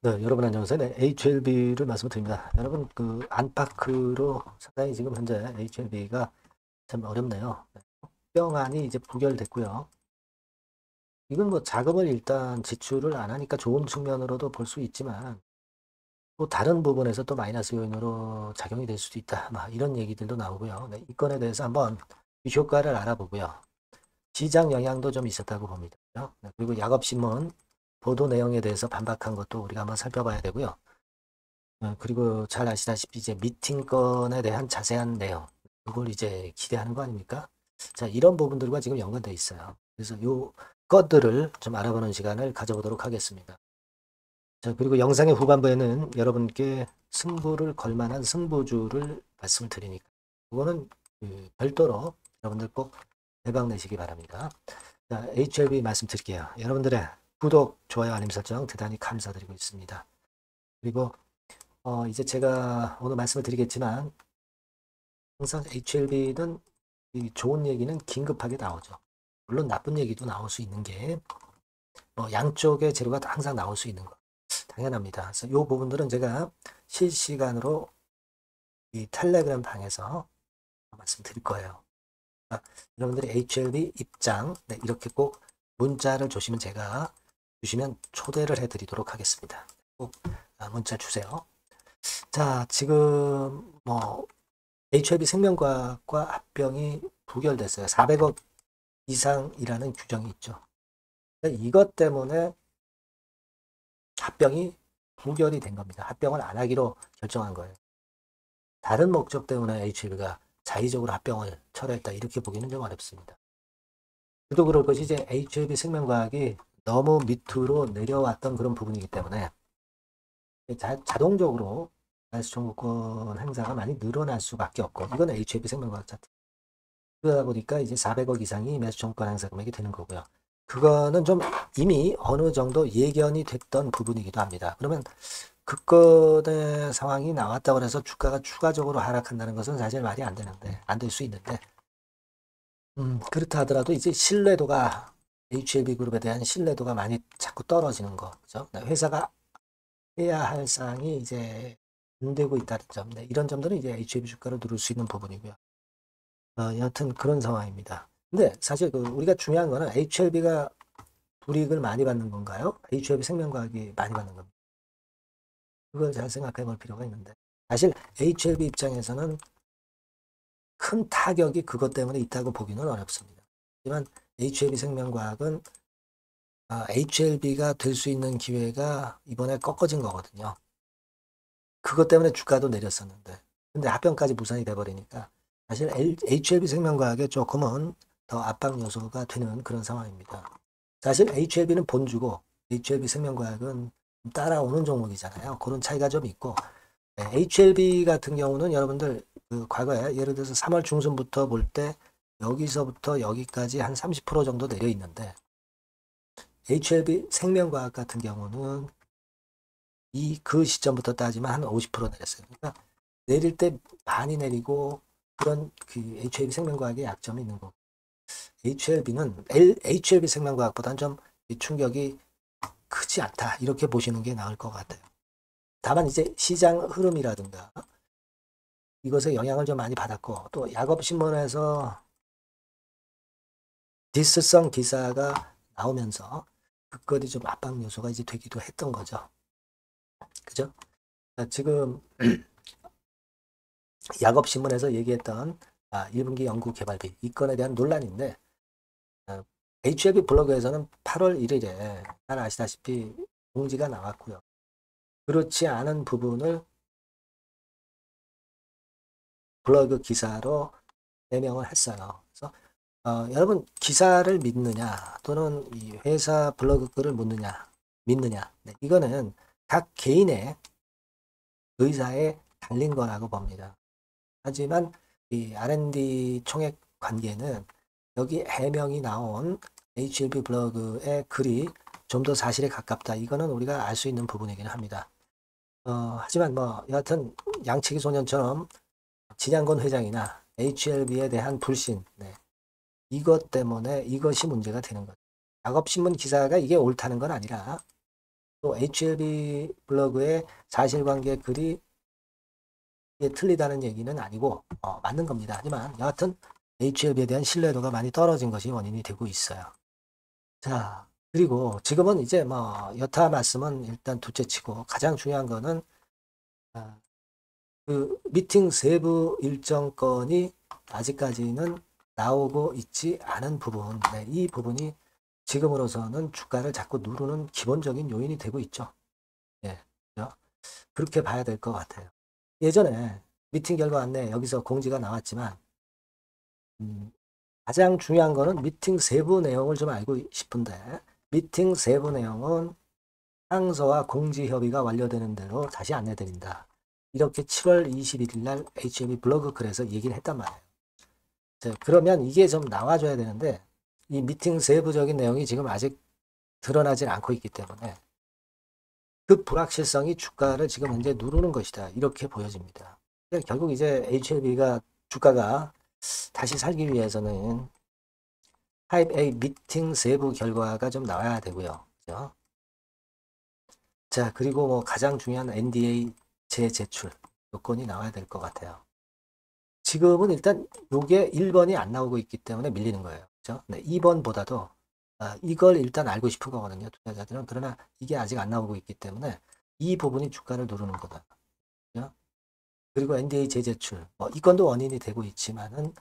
네, 여러분 안녕하세요. 네, HLB를 말씀드립니다. 여러분 그 안팎으로 상당히 지금 현재 HLB가 참 어렵네요. 네, 협병안이 이제 부결됐고요. 이건 뭐 자금을 일단 지출을 안 하니까 좋은 측면으로도 볼 수 있지만 또 다른 부분에서 또 마이너스 요인으로 작용이 될 수도 있다. 막 이런 얘기들도 나오고요. 네, 이 건에 대해서 한번 효과를 알아보고요. 시장 영향도 좀 있었다고 봅니다. 네, 그리고 약업신문 보도 내용에 대해서 반박한 것도 우리가 한번 살펴봐야 되고요. 그리고 잘 아시다시피 이제 미팅건에 대한 자세한 내용, 그걸 이제 기대하는 거 아닙니까? 자, 이런 부분들과 지금 연관돼 있어요. 그래서 요 것들을 좀 알아보는 시간을 가져보도록 하겠습니다. 자, 그리고 영상의 후반부에는 여러분께 승부를 걸 만한 승부주를 말씀을 드리니까, 그거는 별도로 여러분들 꼭 대박 내시기 바랍니다. 자, HLB 말씀드릴게요. 여러분들의 구독, 좋아요, 알림 설정 대단히 감사드리고 있습니다. 그리고 이제 제가 오늘 말씀을 드리겠지만 항상 HLB는 좋은 얘기는 긴급하게 나오죠. 물론 나쁜 얘기도 나올 수 있는 게 양쪽의 재료가 항상 나올 수 있는 거 당연합니다. 그래서 이 부분들은 제가 실시간으로 이 텔레그램 방에서 말씀드릴 거예요. 그러니까 여러분들이 HLB 입장 네, 이렇게 꼭 문자를 주시면 초대를 해드리도록 하겠습니다. 꼭 문자 주세요. 자, 지금 HLB 생명과학과 합병이 부결됐어요. 400억 이상이라는 규정이 있죠. 이것 때문에 합병이 부결이 된 겁니다. 합병을 안 하기로 결정한 거예요. 다른 목적 때문에 HLB가 자의적으로 합병을 철회했다 이렇게 보기는 좀 어렵습니다. 그도 그럴 것이 이제 HLB 생명과학이 너무 밑으로 내려왔던 그런 부분이기 때문에 자동적으로 가해수 청구권 행사가 많이 늘어날 수밖에 없고 이건 HLB 생명과학 자체. 그러다 보니까 이제 400억 이상이 매수청권 행사 금액이 되는 거고요. 그거는 좀 이미 어느 정도 예견이 됐던 부분이기도 합니다. 그러면 그 건의 상황이 나왔다고 해서 주가가 추가적으로 하락한다는 것은 사실 말이 안 되는데, 안 될 수 있는데, 그렇다 하더라도 이제 신뢰도가, HLB 그룹에 대한 신뢰도가 많이 자꾸 떨어지는 거, 그죠? 회사가 해야 할 사항이 이제 안 되고 있다는 점, 네, 이런 점들은 이제 HLB 주가를 누를 수 있는 부분이고요. 여하튼 그런 상황입니다. 근데 사실 우리가 중요한 거는 HLB가 불이익을 많이 받는 건가요? HLB 생명과학이 많이 받는 겁니다. 그걸 잘 생각해 볼 필요가 있는데. 사실 HLB 입장에서는 큰 타격이 그것 때문에 있다고 보기는 어렵습니다. 하지만 HLB 생명과학은 HLB가 될 수 있는 기회가 이번에 꺾어진 거거든요. 그것 때문에 주가도 내렸었는데. 근데 합병까지 무산이 돼버리니까 사실 HLB 생명과학에 조금은 더 압박 요소가 되는 그런 상황입니다. 사실 HLB는 본주고 HLB 생명과학은 따라오는 종목이잖아요. 그런 차이가 좀 있고 HLB 같은 경우는 여러분들 그 과거에 예를 들어서 3월 중순부터 볼 때 여기서부터 여기까지 한 30% 정도 내려 있는데 HLB 생명과학 같은 경우는 그 시점부터 따지면 한 50% 내렸어요. 그러니까 내릴 때 많이 내리고 그런 그 HLB 생명과학의 약점이 있는 거고 HLB는 HLB 생명과학보다는 좀 충격이 크지 않다 이렇게 보시는 게 나을 것 같아요. 다만 이제 시장 흐름이라든가 이것에 영향을 좀 많이 받았고 또 약업신문에서 디스성 기사가 나오면서 그것이 좀 압박 요소가 이제 되기도 했던 거죠. 그죠? 지금 약업신문에서 얘기했던 1분기 연구 개발비 이 건에 대한 논란인데 HLB 블로그에서는 8월 1일에 잘 아시다시피 공지가 나왔고요. 그렇지 않은 부분을 블로그 기사로 해명을 했어요. 그래서 여러분 기사를 믿느냐 또는 이 회사 블로그 글을 믿느냐 네, 이거는 각 개인의 의사에 달린 거라고 봅니다. 하지만 이 R&D 총액 관계는 여기 해명이 나온 HLB 블로그의 글이 좀 더 사실에 가깝다. 이거는 우리가 알 수 있는 부분이긴 합니다. 하지만 여하튼 양치기 소년처럼 진양건 회장이나 HLB에 대한 불신, 네, 이것 때문에 이것이 문제가 되는 거죠. 작업신문 기사가 이게 옳다는 건 아니라 또 HLB 블로그의 사실관계 글이 틀리다는 얘기는 아니고 맞는 겁니다. 하지만 여하튼 HLB에 대한 신뢰도가 많이 떨어진 것이 원인이 되고 있어요. 자, 그리고 지금은 이제 뭐 여타 말씀은 일단 둘째치고 가장 중요한 거는 그 미팅 세부 일정 건이 아직까지는 나오고 있지 않은 부분, 네, 이 부분이 지금으로서는 주가를 자꾸 누르는 기본적인 요인이 되고 있죠. 예, 그렇게 봐야 될 것 같아요. 예전에 미팅 결과 안내 여기서 공지가 나왔지만 가장 중요한 거는 미팅 세부 내용을 좀 알고 싶은데 미팅 세부 내용은 상서와 공지 협의가 완료되는 대로 다시 안내드린다. 이렇게 7월 21일 날 HME 블로그 글에서 얘기를 했단 말이에요. 자, 그러면 이게 좀 나와줘야 되는데 이 미팅 세부적인 내용이 지금 아직 드러나질 않고 있기 때문에 그 불확실성이 주가를 지금 현재 누르는 것이다. 이렇게 보여집니다. 결국 이제 HLB가 주가가 다시 살기 위해서는 타입 A 미팅 세부 결과가 좀 나와야 되고요. 그죠? 자, 그리고 뭐 가장 중요한 NDA 재제출 요건이 나와야 될 것 같아요. 지금은 일단 요게 1번이 안 나오고 있기 때문에 밀리는 거예요. 그죠? 네, 2번보다도 이걸 일단 알고 싶은 거거든요. 투자자들은. 그러나 이게 아직 안 나오고 있기 때문에 이 부분이 주가를 누르는 거다. 그죠? 그리고 NDA 재제출. 뭐 이 건도 원인이 되고 있지만은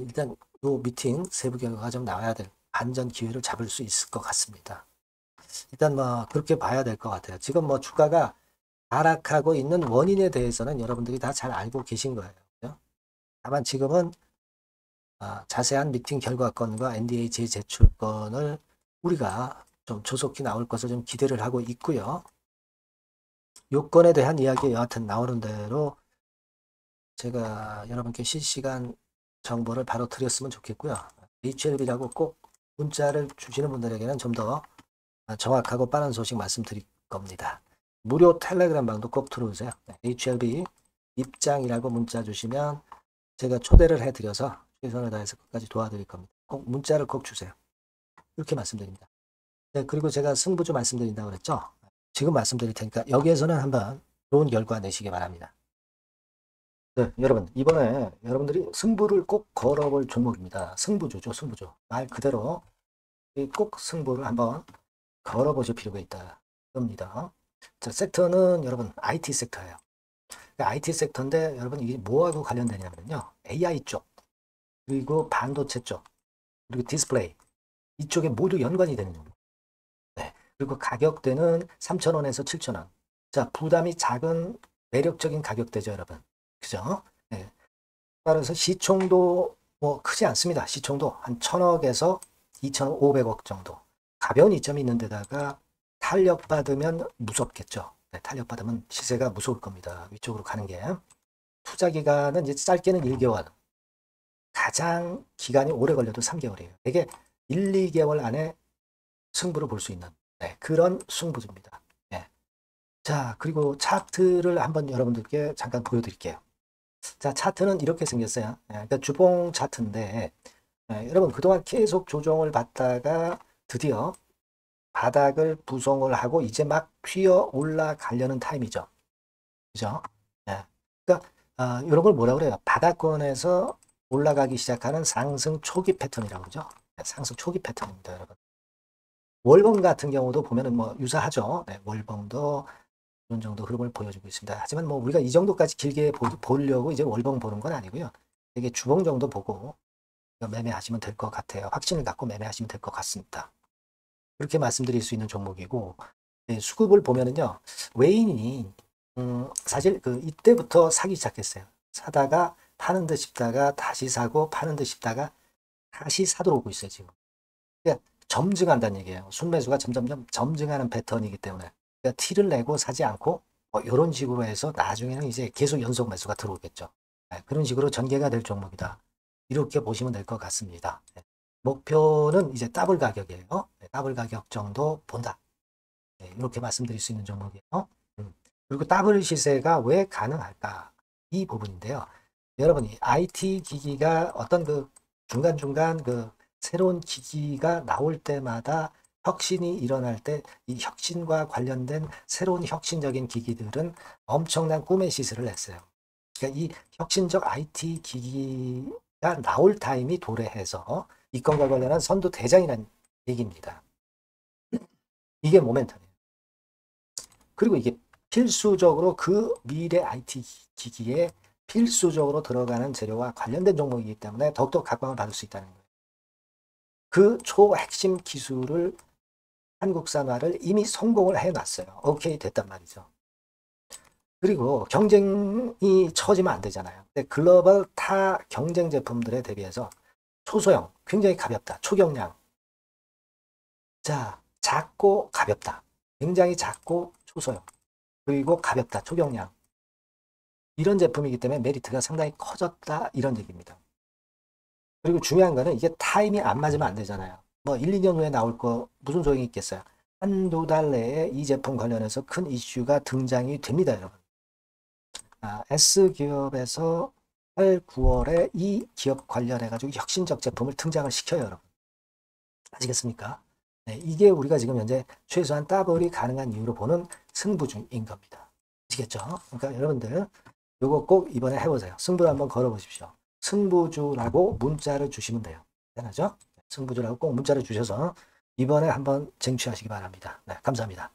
일단 요 미팅 세부 결과가 좀 나와야 될 반전 기회를 잡을 수 있을 것 같습니다. 일단 뭐 그렇게 봐야 될 것 같아요. 지금 뭐 주가가 하락하고 있는 원인에 대해서는 여러분들이 다 잘 알고 계신 거예요. 그죠? 다만 지금은 자세한 미팅 결과건과 NDA 재제출건을 우리가 좀 조속히 나올 것을 좀 기대를 하고 있고요. 요건에 대한 이야기 여하튼 나오는 대로 제가 여러분께 실시간 정보를 바로 드렸으면 좋겠고요. HLB라고 꼭 문자를 주시는 분들에게는 좀 더 정확하고 빠른 소식 말씀드릴 겁니다. 무료 텔레그램 방도 꼭 들어오세요. HLB 입장이라고 문자 주시면 제가 초대를 해드려서 최선을 다해서 끝까지 도와드릴 겁니다. 꼭 문자를 꼭 주세요. 이렇게 말씀드립니다. 네, 그리고 제가 승부주 말씀드린다고 그랬죠? 지금 말씀드릴 테니까 여기에서는 한번 좋은 결과 내시기 바랍니다. 네, 여러분 이번에 여러분들이 승부를 꼭 걸어볼 종목입니다. 승부주죠, 승부주. 말 그대로 꼭 승부를 한번 걸어보실 필요가 있다. 겁니다. 자, 섹터는 여러분 IT 섹터예요. IT 섹터인데 여러분 이게 뭐하고 관련되냐면요. AI 쪽, 그리고 반도체 쪽, 그리고 디스플레이 이쪽에 모두 연관이 되는 겁니다. 네. 그리고 가격대는 3,000원에서 7,000원. 자, 부담이 작은 매력적인 가격대죠, 여러분. 그죠? 네. 따라서 시총도 뭐 크지 않습니다. 시총도 한 1,000억에서 2,500억 정도. 가벼운 이점이 있는 데다가 탄력받으면 무섭겠죠. 네, 탄력받으면 시세가 무서울 겁니다. 위쪽으로 가는 게. 투자 기간은 이제 짧게는 1개월. 가장 기간이 오래 걸려도 3개월이에요. 이게 1, 2개월 안에 승부를 볼 수 있는 그런 승부입니다. 네. 자, 그리고 차트를 한번 여러분들께 잠깐 보여드릴게요. 자, 차트는 이렇게 생겼어요. 그러니까 주봉 차트인데 여러분 그동안 계속 조정을 받다가 드디어 바닥을 부송을 하고 이제 막 튀어 올라가려는 타임이죠. 그죠? 예. 그러니까 이런 걸 뭐라 그래요? 바닥권에서 올라가기 시작하는 상승 초기 패턴이라고 그러죠. 상승 초기 패턴입니다, 여러분. 월봉 같은 경우도 보면은 뭐 유사하죠. 네, 월봉도 이런 정도 흐름을 보여주고 있습니다. 하지만 뭐 우리가 이 정도까지 길게 보려고 이제 월봉 보는 건 아니고요. 되게 주봉 정도 보고 매매하시면 될 것 같아요. 확신을 갖고 매매하시면 될 것 같습니다. 그렇게 말씀드릴 수 있는 종목이고 네, 수급을 보면은요. 외인이 사실 그 이때부터 사기 시작했어요. 사다가 파는 듯 싶다가 다시 사고 파는 듯 싶다가 다시 사도록 오고 있어요. 지금. 그러니까 점증한다는 얘기예요. 순매수가 점점점 점증하는 패턴이기 때문에 그러니까 티를 내고 사지 않고 이런 식으로 해서 나중에는 이제 계속 연속 매수가 들어오겠죠. 네, 그런 식으로 전개가 될 종목이다. 이렇게 보시면 될 것 같습니다. 네, 목표는 이제 더블 가격이에요. 네, 더블 가격 정도 본다. 네, 이렇게 말씀드릴 수 있는 종목이에요. 그리고 더블 시세가 왜 가능할까? 이 부분인데요. 여러분이 IT 기기가 어떤 그 중간중간 그 새로운 기기가 나올 때마다 혁신이 일어날 때 이 혁신과 관련된 새로운 혁신적인 기기들은 엄청난 꿈의 시슬을 했어요. 그러니까 이 혁신적 IT 기기가 나올 타임이 도래해서 이 건과 관련한 선두 대장이라는 얘기입니다. 이게 모멘텀이에요. 그리고 이게 필수적으로 그 미래 IT 기기에 필수적으로 들어가는 재료와 관련된 종목이기 때문에 더욱더 각광을 받을 수 있다는 거예요. 그 초핵심 기술을 한국산화를 이미 성공을 해놨어요. 오케이 됐단 말이죠. 그리고 경쟁이 처지면 안 되잖아요. 근데 글로벌 타 경쟁 제품들에 대비해서 초소형, 굉장히 가볍다. 초경량. 자, 작고 가볍다. 굉장히 작고 초소형. 그리고 가볍다. 초경량. 이런 제품이기 때문에 메리트가 상당히 커졌다. 이런 얘기입니다. 그리고 중요한 거는 이게 타임이 안 맞으면 안 되잖아요. 뭐 1, 2년 후에 나올 거 무슨 소용이 있겠어요. 한두 달 내에 이 제품 관련해서 큰 이슈가 등장이 됩니다, 여러분. S기업에서 8, 9월에 이 기업 관련해가지고 혁신적 제품을 등장을 시켜요, 여러분. 아시겠습니까? 네, 이게 우리가 지금 현재 최소한 더블이 가능한 이유로 보는 승부주인 겁니다. 아시겠죠? 그러니까 여러분들 요거 꼭 이번에 해보세요. 승부를 한번 걸어보십시오. 승부주라고 문자를 주시면 돼요. 되나죠? 승부주라고 꼭 문자를 주셔서 이번에 한번 쟁취하시기 바랍니다. 네, 감사합니다.